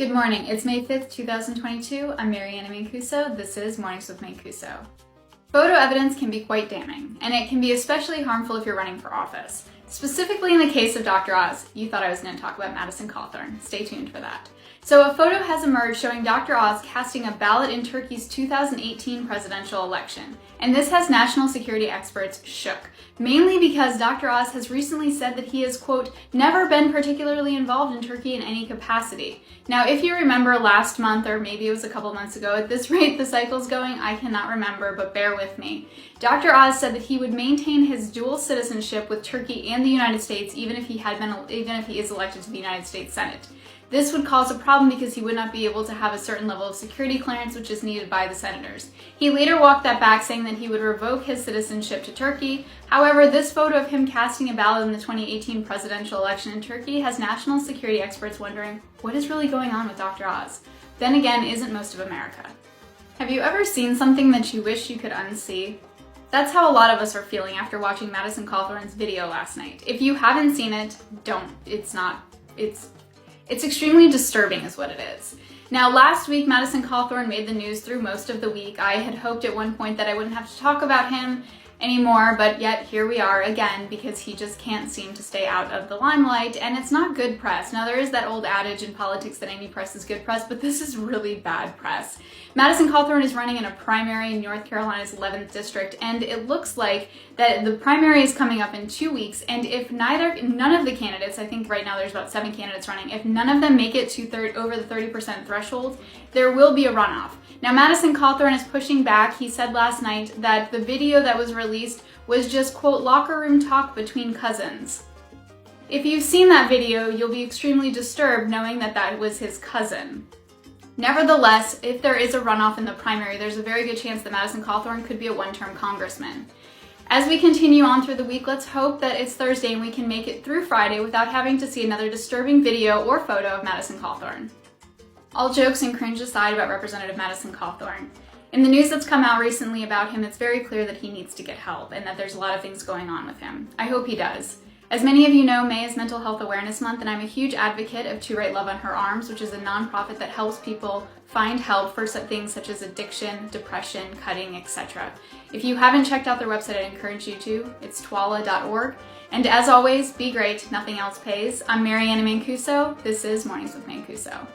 Good morning, it's May 5th, 2022. I'm Mary Anna Mancuso. This is Mornings with Mancuso. Photo evidence can be quite damning, and it can be especially harmful if you're running for office. Specifically in the case of Dr. Oz. You thought I was going to talk about Madison Cawthorn. Stay tuned for that. So a photo has emerged showing Dr. Oz casting a ballot in Turkey's 2018 presidential election. And this has national security experts shook, mainly because Dr. Oz has recently said that he has, quote, never been particularly involved in Turkey in any capacity. Now, if you remember last month, or maybe it was a couple months ago, at this rate the cycle's going, I cannot remember, but bear with me. Dr. Oz said that he would maintain his dual citizenship with Turkey and the United States even if he is elected to the United States Senate. This would cause a problem because he would not be able to have a certain level of security clearance which is needed by the senators. He later walked that back, saying that he would revoke his citizenship to Turkey. However, this photo of him casting a ballot in the 2018 presidential election in Turkey has national security experts wondering what is really going on with Dr. Oz. Then again, isn't most of America. Have you ever seen something that you wish you could unsee? That's how a lot of us are feeling after watching Madison Cawthorn's video last night. If you haven't seen it, don't. It's extremely disturbing is what it is. Now, last week, Madison Cawthorn made the news through most of the week. I had hoped at one point that I wouldn't have to talk about him anymore, but yet here we are again because he just can't seem to stay out of the limelight, and it's not good press. Now, there is that old adage in politics that any press is good press, but this is really bad press. Madison Cawthorn is running in a primary in North Carolina's 11th district, and it looks like that the primary is coming up in 2 weeks, and if none of the candidates, I think right now there's about 7 candidates running, if none of them make it to over the 30% threshold, there will be a runoff. Now, Madison Cawthorn is pushing back. He said last night that the video that was released was just, quote, locker room talk between cousins. If you've seen that video, you'll be extremely disturbed knowing that that was his cousin. Nevertheless, if there is a runoff in the primary, there's a very good chance that Madison Cawthorn could be a one-term congressman. As we continue on through the week, let's hope that it's Thursday and we can make it through Friday without having to see another disturbing video or photo of Madison Cawthorn. All jokes and cringe aside about Representative Madison Cawthorn. In the news that's come out recently about him, it's very clear that he needs to get help and that there's a lot of things going on with him. I hope he does. As many of you know, May is Mental Health Awareness Month, and I'm a huge advocate of To Write Love on Her Arms, which is a nonprofit that helps people find help for things such as addiction, depression, cutting, etc. If you haven't checked out their website, I encourage you to. It's twala.org. And as always, be great, nothing else pays. I'm Mary Anna Mancuso. This is Mornings with Mancuso.